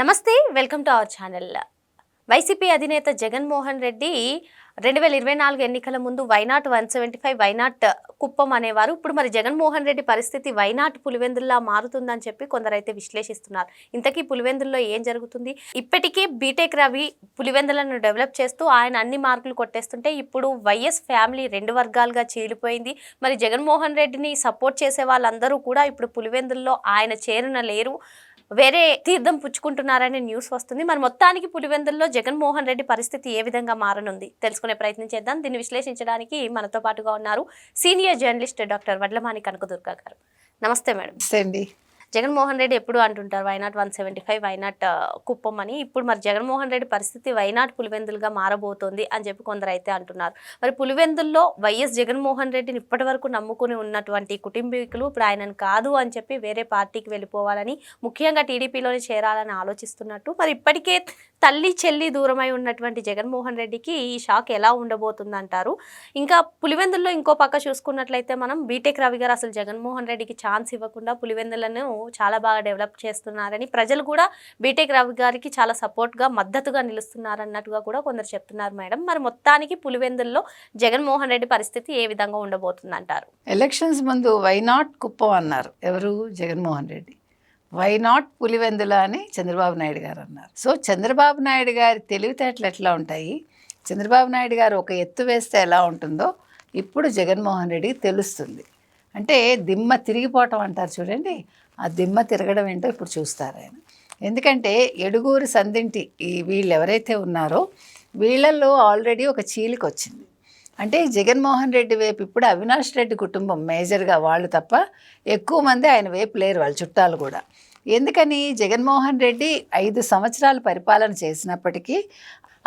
నమస్తే, welcome to our channel. YCP అధినేత జగన్మోహన్ రెడ్డి 2024 ఎన్నికల ముందు వైనాట్ 175 వైనాట్ కుప్పం అనేవారు. ఇప్పుడు మరి జగన్మోహన్ రెడ్డి పరిస్థితి వైనాట్ పులివెందుల్లా మారుతుందని చెప్పి కొందరైతే విశ్లేషిస్తున్నారు. ఇంతకీ పులివెందుల్లో ఏం జరుగుతుంది? ఇప్పటికే బీటెక్ రవి పులివెందులను డెవలప్ చేస్తూ ఆయన అన్ని మార్కులు కొట్టేస్తుంటే ఇప్పుడు వైఎస్ ఫ్యామిలీ రెండు వర్గాలుగా చీలిపోయింది. మరి జగన్మోహన్ రెడ్డిని సపోర్ట్ చేసే వాళ్ళందరూ కూడా ఇప్పుడు పులివెందుల్లో ఆయన చేరిన లేరు, వేరే తీర్థం పుచ్చుకుంటున్నారనే న్యూస్ వస్తుంది. మరి మొత్తానికి పులివెందుల్లో జగన్మోహన్ రెడ్డి పరిస్థితి ఏ విధంగా మారనుంది తెలుసుకునే ప్రయత్నం చేద్దాం. దీన్ని విశ్లేషించడానికి మనతో పాటుగా ఉన్నారు senior journalist doctor Vadlamani Kanakadurga గారు. నమస్తే మేడం. అండి. జగన్మోహన్ రెడ్డి ఎప్పుడు అంటుంటారు వైనాట్ 175 వైనాట్ కుప్పం అని. ఇప్పుడు మరి జగన్మోహన్ రెడ్డి పరిస్థితి వైనాట్ పులివెందులుగా మారబోతోంది అని చెప్పి కొందరు అయితే అంటున్నారు. మరి పులివెందుల్లో వైఎస్ జగన్మోహన్ రెడ్డిని ఇప్పటి వరకు నమ్ముకుని ఉన్నటువంటి కుటుంబీకులు ఇప్పుడు ఆయనను కాదు అని చెప్పి వేరే పార్టీకి వెళ్ళిపోవాలని, ముఖ్యంగా టీడీపీలోనే చేరాలని ఆలోచిస్తున్నట్టు. మరి ఇప్పటికే తల్లి చెల్లి దూరమై ఉన్నటువంటి జగన్మోహన్ రెడ్డికి ఈ షాక్ ఎలా ఉండబోతుంది అంటారు? ఇంకా పులివెందుల్లో ఇంకో పక్క చూసుకున్నట్లయితే మనం బీటెక్ రవి గారు అసలు జగన్మోహన్ రెడ్డికి ఛాన్స్ ఇవ్వకుండా పులివెందులను చాలా బాగా డెవలప్ చేస్తున్నారని, ప్రజలు కూడా బీటెక్ రవి గారికి చాలా సపోర్ట్గా మద్దతుగా నిలుస్తున్నారు అన్నట్టుగా కూడా కొందరు చెప్తున్నారు మేడం. మరి మొత్తానికి పులివెందుల్లో జగన్మోహన్ రెడ్డి పరిస్థితి ఏ విధంగా ఉండబోతుంది అంటారు? ఎలక్షన్స్ ముందు వైనాట్ కుప్పం అన్నారు ఎవరు? జగన్మోహన్ రెడ్డి. వైనాట్ పులివెందుల అని చంద్రబాబు నాయుడు గారు అన్నారు. సో చంద్రబాబు నాయుడు గారి తెలివితేటలు ఎట్లా ఉంటాయి, చంద్రబాబు నాయుడు గారు ఒక ఎత్తు వేస్తే ఎలా ఉంటుందో ఇప్పుడు జగన్మోహన్ రెడ్డికి తెలుస్తుంది. అంటే దిమ్మ తిరిగిపోవటం అంటారు చూడండి, ఆ దిమ్మ తిరగడం ఏంటో ఇప్పుడు చూస్తారు ఆయన. ఎందుకంటే ఎడుగూరు సందింటి వీళ్ళు ఎవరైతే ఉన్నారో వీళ్ళల్లో ఆల్రెడీ ఒక చీలిక వచ్చింది. అంటే జగన్మోహన్ రెడ్డి వైపు ఇప్పుడు అవినాష్ రెడ్డి కుటుంబం మేజర్గా వాళ్ళు తప్ప ఎక్కువ మంది ఆయన వైపు లేరు, వాళ్ళ చుట్టాలు కూడా. ఎందుకని? జగన్మోహన్ రెడ్డి 5 సంవత్సరాలు పరిపాలన చేసినప్పటికీ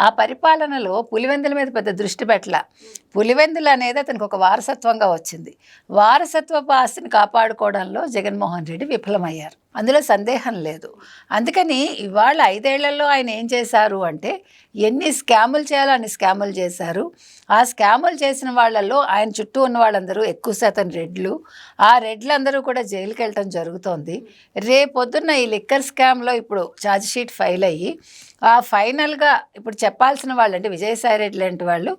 ఆ పరిపాలనలో పులివెందుల మీద పెద్ద దృష్టి పెట్టల. పులివెందులు అనేది అతనికి ఒక వారసత్వంగా వచ్చింది. వారసత్వపు ఆస్తిని కాపాడుకోవడంలో జగన్మోహన్ రెడ్డి విఫలమయ్యారు, అందులో సందేహం లేదు. అందుకని ఇవాళ 5 ఏళ్లలో ఆయన ఏం చేశారు అంటే ఎన్ని స్కాములు చేయాలో అన్ని స్కాములు చేశారు. ఆ స్కాములు చేసిన వాళ్ళల్లో ఆయన చుట్టూ ఉన్న వాళ్ళందరూ ఎక్కువ శాతం రెడ్లు. ఆ రెడ్లందరూ కూడా జైలుకి వెళ్ళటం జరుగుతోంది. రేపొద్దున్న ఈ లిక్కర్ స్కామ్లో ఇప్పుడు ఛార్జ్ షీట్ ఫైల్ అయ్యి ఆ ఫైనల్గా ఇప్పుడు చెప్పాల్సిన వాళ్ళు అంటే విజయసాయి రెడ్డి లాంటి వాళ్ళు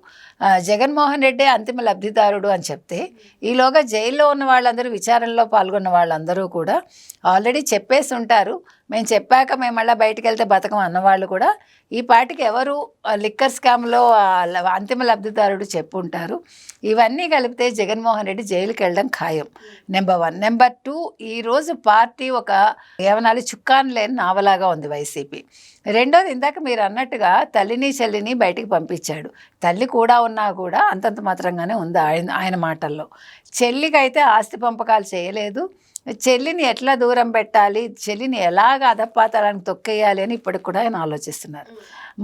జగన్మోహన్ రెడ్డి అంతిమ లబ్ధిదారుడు అని చెప్తే, ఈలోగా జైల్లో ఉన్న వాళ్ళందరూ, విచారణలో పాల్గొన్న వాళ్ళందరూ కూడా ఆల్రెడీ చెప్పేసి ఉంటారు. మేము చెప్పాక మేము మళ్ళీ బయటకు వెళ్తే బతకం అన్నవాళ్ళు కూడా ఈ పాటికి ఎవరు లిక్కర్ స్కామ్లో అంతిమ లబ్ధిదారుడు చెప్పుంటారు. ఇవన్నీ కలిపితే జగన్మోహన్ రెడ్డి జైలుకి వెళ్ళడం ఖాయం, నెంబర్ 1. నెంబర్ 2, ఈరోజు పార్టీ ఒక ఏమనాలి చుక్కాను లేని నావలాగా ఉంది వైసీపీ. రెండోది, ఇందాక మీరు అన్నట్టుగా తల్లిని చెల్లిని బయటికి పంపించాడు. తల్లి కూడా ఉన్నా కూడా అంతంత మాత్రంగానే ఉంది ఆయన మాటల్లో. చెల్లికి అయితే ఆస్తి పంపకాలు చేయలేదు. చెల్లిని ఎట్లా దూరం పెట్టాలి, చెల్లిని ఎలాగ అధపాతాళానికి తొక్కేయాలి అని ఇప్పటికి కూడా ఆయన ఆలోచిస్తున్నారు.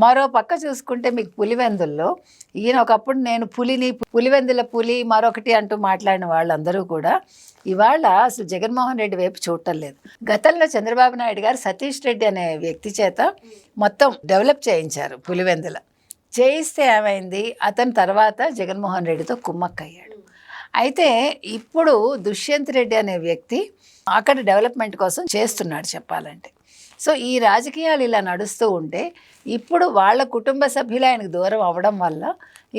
మరో పక్క చూసుకుంటే మీకు పులివెందుల్లో ఈయన ఒకప్పుడు నేను పులివెందుల పులి మరొకటి అంటూ మాట్లాడిన వాళ్ళందరూ కూడా ఇవాళ అసలు జగన్మోహన్ రెడ్డి వైపు చూడటం లేదు. గతంలో చంద్రబాబు నాయుడు గారు సతీష్ రెడ్డి అనే వ్యక్తి చేత మొత్తం డెవలప్ చేయించారు పులివెందుల. చేయిస్తే ఏమైంది, అతని తర్వాత జగన్మోహన్ రెడ్డితో కుమ్మక్కయ్యాడు. అయితే ఇప్పుడు దుష్యంత్ రెడ్డి అనే వ్యక్తి అక్కడ డెవలప్మెంట్ కోసం చేస్తున్నాడు చెప్పాలంటే. సో ఈ రాజకీయాలు ఇలా నడుస్తూ ఉంటే ఇప్పుడు వాళ్ళ కుటుంబ సభ్యులు ఆయనకు దూరం అవ్వడం వల్ల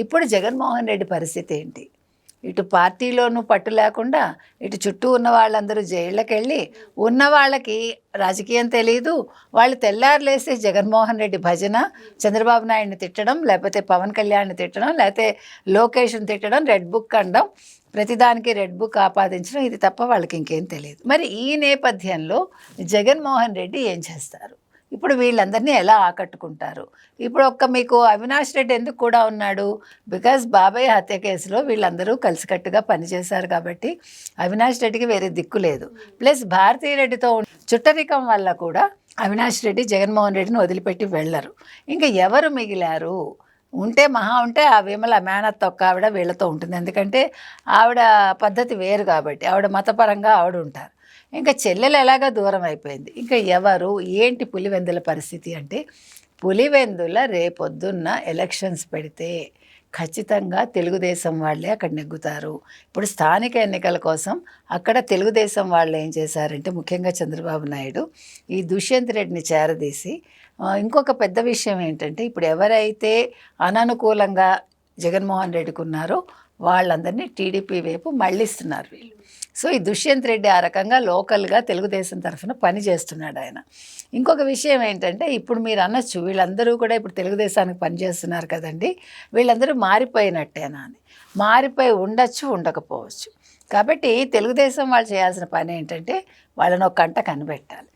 ఇప్పుడు జగన్మోహన్ రెడ్డి పరిస్థితి ఏంటి? ఇటు పార్టీలోనూ పట్టు లేకుండా ఇటు చుట్టూ ఉన్న వాళ్ళందరూ జైళ్ళకి వెళ్ళి ఉన్న వాళ్ళకి రాజకీయం తెలియదు. వాళ్ళు తెల్లారులేస్తే జగన్మోహన్ రెడ్డి భజన, చంద్రబాబు నాయుడిని తిట్టడం, లేకపోతే పవన్ కళ్యాణ్ని తిట్టడం, లేకపోతే లోకేష్ని తిట్టడం, రెడ్ బుక్ అనడం, ప్రతిదానికి రెడ్ బుక్ ఆపాదించడం, ఇది తప్ప వాళ్ళకి ఇంకేం తెలియదు. మరి ఈ నేపథ్యంలో జగన్మోహన్ రెడ్డి ఏం చేస్తారు? ఇప్పుడు వీళ్ళందరినీ ఎలా ఆకట్టుకుంటారు? ఇప్పుడు మీకు అవినాష్ రెడ్డి ఎందుకు కూడా ఉన్నాడు? బికాజ్ బాబాయ్ హత్య కేసులో వీళ్ళందరూ కలిసికట్టుగా పనిచేశారు కాబట్టి అవినాష్ రెడ్డికి వేరే దిక్కు లేదు. ప్లస్ భారతీ రెడ్డితో చుట్టరికం వల్ల కూడా అవినాష్ రెడ్డి జగన్మోహన్ రెడ్డిని వదిలిపెట్టి వెళ్ళరు. ఇంకా ఎవరు మిగిలారు? ఉంటే మహా ఉంటే ఆ విమల మేనత్త ఒక్క ఆవిడ వీళ్ళతో ఉంటుంది. ఎందుకంటే ఆవిడ పద్ధతి వేరు కాబట్టి, ఆవిడ మతపరంగా ఆవిడ ఉంటారు. ఇంకా చెల్లెలు ఎలాగా దూరం అయిపోయింది. ఇంకా ఎవరు ఏంటి పులివెందుల పరిస్థితి అంటే, పులివెందుల రేపొద్దున్న ఎలక్షన్స్ పెడితే ఖచ్చితంగా తెలుగుదేశం వాళ్ళే అక్కడ నెగ్గుతారు. ఇప్పుడు స్థానిక ఎన్నికల కోసం అక్కడ తెలుగుదేశం వాళ్ళు ఏం చేశారంటే, ముఖ్యంగా చంద్రబాబు నాయుడు ఈ దుష్యంత్ రెడ్డిని చేరదీసి ఇంకొక పెద్ద విషయం ఏంటంటే, ఇప్పుడు ఎవరైతే అననుకూలంగా జగన్మోహన్ రెడ్డికి ఉన్నారో వాళ్ళందరినీ టీడీపీ వైపు మళ్ళిస్తున్నారు వీళ్ళు. సో ఈ దుష్యంత్ రెడ్డి ఆ రకంగా లోకల్గా తెలుగుదేశం తరఫున పని చేస్తున్నాడు ఆయన. ఇంకొక విషయం ఏంటంటే, ఇప్పుడు మీరు అనొచ్చు వీళ్ళందరూ కూడా ఇప్పుడు తెలుగుదేశానికి పనిచేస్తున్నారు కదండి, వీళ్ళందరూ మారిపోయినట్టేనా అని. మారిపోయి ఉండొచ్చు, ఉండకపోవచ్చు. కాబట్టి తెలుగుదేశం వాళ్ళు చేయాల్సిన పని ఏంటంటే, వాళ్ళని ఒక కంట కనిపెట్టాలి.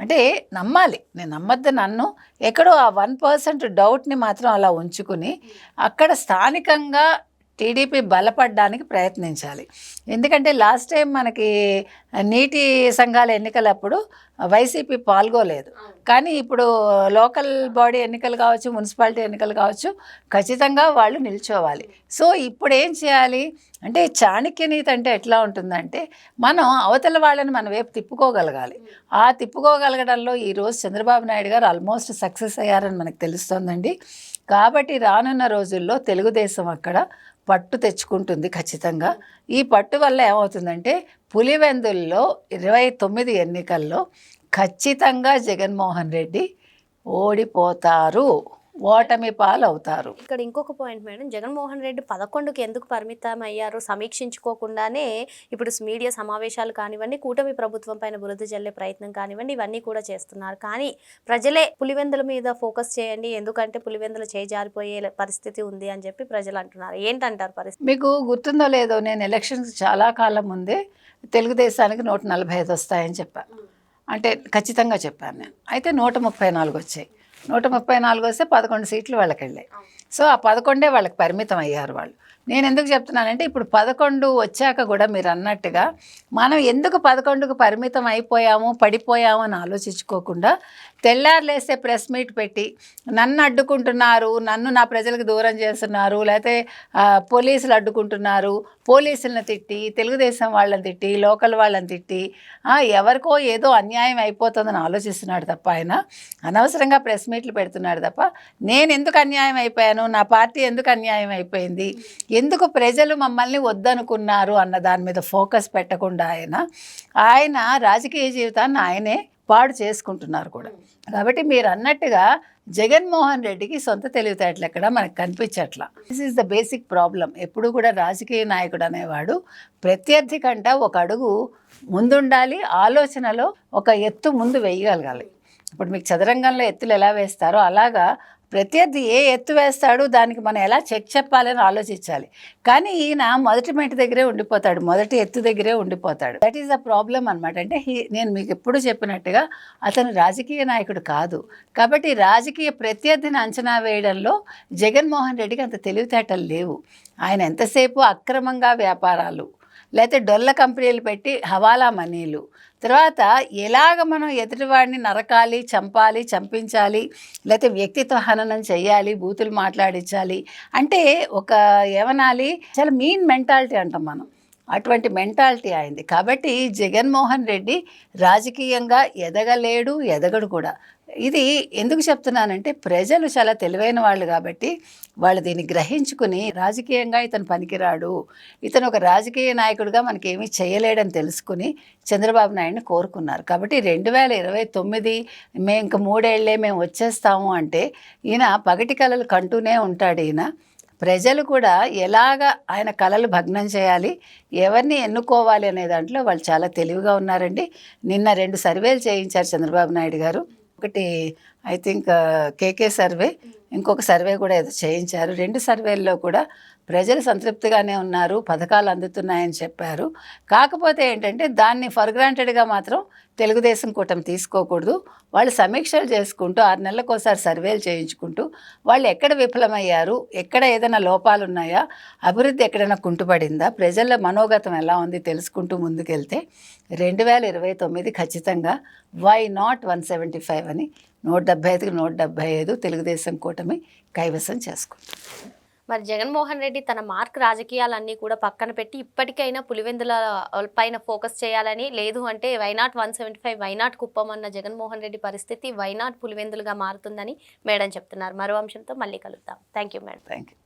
అంటే నమ్మాలి, నేను నమ్మద్దు నన్ను, ఎక్కడో ఆ 1% డౌట్ని మాత్రం అలా ఉంచుకుని అక్కడ స్థానికంగా టీడీపీ బలపడడానికి ప్రయత్నించాలి. ఎందుకంటే లాస్ట్ టైం మనకి నీటి సంఘాల ఎన్నికలప్పుడు వైసీపీ పాల్గొలేదు, కానీ ఇప్పుడు లోకల్ బాడీ ఎన్నికలు కావచ్చు, మున్సిపాలిటీ ఎన్నికలు కావచ్చు, ఖచ్చితంగా వాళ్ళు నిల్చోవాలి. సో ఇప్పుడు ఏం చేయాలి అంటే, చాణక్యనీతి అంటే ఎట్లా ఉంటుందంటే, మనం అవతల వాళ్ళని మన వైపు తిప్పుకోగలగాలి. ఆ తిప్పుకోగలగడంలో ఈరోజు చంద్రబాబు నాయుడు గారు ఆల్మోస్ట్ సక్సెస్ అయ్యారని మనకు తెలుస్తోందండి. కాబట్టి రానున్న రోజుల్లో తెలుగుదేశం అక్కడ పట్టు తెచ్చుకుంటుంది ఖచ్చితంగా. ఈ పట్టు వల్ల ఏమవుతుందంటే, పులివెందుల్లో 29 ఎన్నికల్లో ఖచ్చితంగా జగన్మోహన్ రెడ్డి ఓడిపోతారు, ఓటమి పాలవుతారు. ఇక్కడ ఇంకొక పాయింట్ మేడం, జగన్మోహన్ రెడ్డి 11కి ఎందుకు పరిమితం అయ్యారు సమీక్షించుకోకుండానే ఇప్పుడు మీడియా సమావేశాలు కానివ్వండి, కూటమి ప్రభుత్వం పైన బురద జల్లే ప్రయత్నం కానివ్వండి, ఇవన్నీ కూడా చేస్తున్నారు. కానీ ప్రజలే పులివెందుల మీద ఫోకస్ చేయండి, ఎందుకంటే పులివెందుల చేజారిపోయే పరిస్థితి ఉంది అని చెప్పి ప్రజలు అంటున్నారు. ఏంటంటారు పరిస్థితి? మీకు గుర్తుందో లేదో, నేను ఎలక్షన్స్ చాలా కాలం ముందే తెలుగుదేశానికి 145 వస్తాయని చెప్పాను. అంటే ఖచ్చితంగా చెప్పాను నేను. అయితే 134 వచ్చాయి. 134 వస్తే 11 సీట్లు వాళ్ళకి వెళ్ళాయి. సో ఆ 11 వాళ్ళకి పరిమితం అయ్యారు వాళ్ళు. నేను ఎందుకు చెప్తున్నానంటే, ఇప్పుడు 11 వచ్చాక కూడా మీరు అన్నట్టుగా మనం ఎందుకు 11కు పరిమితం అయిపోయాము, పడిపోయాము అని ఆలోచించుకోకుండా తెల్లారులేస్తే ప్రెస్ మీట్ పెట్టి నన్ను అడ్డుకుంటున్నారు, నన్ను నా ప్రజలకు దూరం చేస్తున్నారు, లేకపోతే పోలీసులు అడ్డుకుంటున్నారు, పోలీసులను తిట్టి, తెలుగుదేశం వాళ్ళని తిట్టి, లోకల్ వాళ్ళని తిట్టి ఎవరికో ఏదో అన్యాయం అయిపోతుందని ఆలోచిస్తున్నాడు తప్ప, ఆయన అనవసరంగా ప్రెస్ మీట్లు పెడుతున్నాడు తప్ప, నేను ఎందుకు అన్యాయం అయిపోయాను, నా పార్టీ ఎందుకు అన్యాయం అయిపోయింది, ఎందుకు ప్రజలు మమ్మల్ని వద్దనుకున్నారు అన్న దాని మీద ఫోకస్ పెట్టకుండా ఆయన రాజకీయ జీవితాన్ని ఆయనే పాడు చేసుకుంటున్నారు కూడా. కాబట్టి మీరు అన్నట్టుగా జగన్మోహన్ రెడ్డికి సొంత తెలివితేటలు ఎక్కడ మనకు కనిపించట్లా. This is the basic problem. ఎప్పుడు కూడా రాజకీయ నాయకుడు అనేవాడు ప్రత్యర్థి కంట ఒక అడుగు ముందుండాలి, ఆలోచనలో ఒక ఎత్తు ముందు వేయగలగాలి. ఇప్పుడు మీకు చదరంగంలో ఎత్తులు ఎలా వేస్తారో అలాగా ప్రత్యర్థి ఏ ఎత్తు వేస్తాడు దానికి మనం ఎలా చెక్ చెప్పాలని ఆలోచించాలి. కానీ ఈయన మొదటి మెట్టు దగ్గరే ఉండిపోతాడు, మొదటి ఎత్తు దగ్గరే ఉండిపోతాడు. దట్ ఈస్ ద ప్రాబ్లం అనమాట. అంటే నేను మీకు ఎప్పుడు చెప్పినట్టుగా అతను రాజకీయ నాయకుడు కాదు. కాబట్టి రాజకీయ ప్రత్యర్థిని అంచనా వేయడంలో జగన్మోహన్ రెడ్డికి అంత తెలివితేటలు లేవు. ఆయన ఎంతసేపు అక్రమంగా వ్యాపారాలు, లేకపోతే డొల్ల కంపెనీలు పెట్టి హవాలా మనీలు, తర్వాత ఎలాగ మనం ఎదుటివాడిని నరకాలి, చంపాలి, చంపించాలి, లేకపోతే వ్యక్తిత్వ హననం చేయాలి, బూతులు మాట్లాడించాలి, అంటే ఒక ఏమనాలి, చాలా మీన్ మెంటాలిటీ అంటాం మనం, అటువంటి మెంటాలిటీ అయింది. కాబట్టి జగన్మోహన్ రెడ్డి రాజకీయంగా ఎదగలేడు, ఎదగడు కూడా. ఇది ఎందుకు చెప్తున్నానంటే, ప్రజలు చాలా తెలివైన వాళ్ళు కాబట్టి వాళ్ళు దీన్ని గ్రహించుకుని రాజకీయంగా ఇతను పనికిరాడు, ఇతను ఒక రాజకీయ నాయకుడిగా మనకేమీ చేయలేడని తెలుసుకుని చంద్రబాబు నాయుడిని కోరుకున్నారు. కాబట్టి 2029 మేము ఇంక 3 ఏళ్లే మేము వచ్చేస్తాము అంటే ఈయన పగటి కలలు కంటూనే ఉంటాడు. ఈయన ప్రజలు కూడా ఎలాగ ఆయన కలలు భగ్నం చేయాలి, ఎవరిని ఎన్నుకోవాలి అనే దాంట్లో వాళ్ళు చాలా తెలివిగా ఉన్నారండి. నిన్న 2 సర్వేలు చేయించారు చంద్రబాబు నాయుడు గారు. ఒకటి ఐ థింక్ కేకే సర్వే, ఇంకొక సర్వే కూడా ఏదో చేయించారు. 2 సర్వేల్లో కూడా ప్రజలు సంతృప్తిగానే ఉన్నారు, పథకాలు అందుతున్నాయని చెప్పారు. కాకపోతే ఏంటంటే దాన్ని ఫర్ గ్రాంటెడ్గా మాత్రం తెలుగుదేశం కూటమి తీసుకోకూడదు. వాళ్ళు సమీక్షలు చేసుకుంటూ 6 నెలలకోసారి సర్వేలు చేయించుకుంటూ వాళ్ళు ఎక్కడ విఫలమయ్యారు, ఎక్కడ ఏదైనా లోపాలు ఉన్నాయా, అభివృద్ధి ఎక్కడైనా కుంటుపడిందా, ప్రజల మనోగతం ఎలా ఉంది తెలుసుకుంటూ ముందుకెళ్తే 2029 ఖచ్చితంగా వై నాట్ 175 అని 175కి 175 తెలుగుదేశం కూటమి కైవసం చేసుకుంటాం. మరి జగన్మోహన్ రెడ్డి తన మార్క్ రాజకీయాలన్నీ కూడా పక్కన పెట్టి ఇప్పటికైనా పులివెందుల పైన ఫోకస్ చేయాలని, లేదు అంటే వైనాట్ 175 వైనాట్ కుప్పం అన్న జగన్మోహన్ రెడ్డి పరిస్థితి వైనాట్ పులివెందులుగా మారుతుందని మేడం చెప్తున్నారు. మరో అంశంతో మళ్ళీ కలుద్దాం. Thank you madam. Thank you.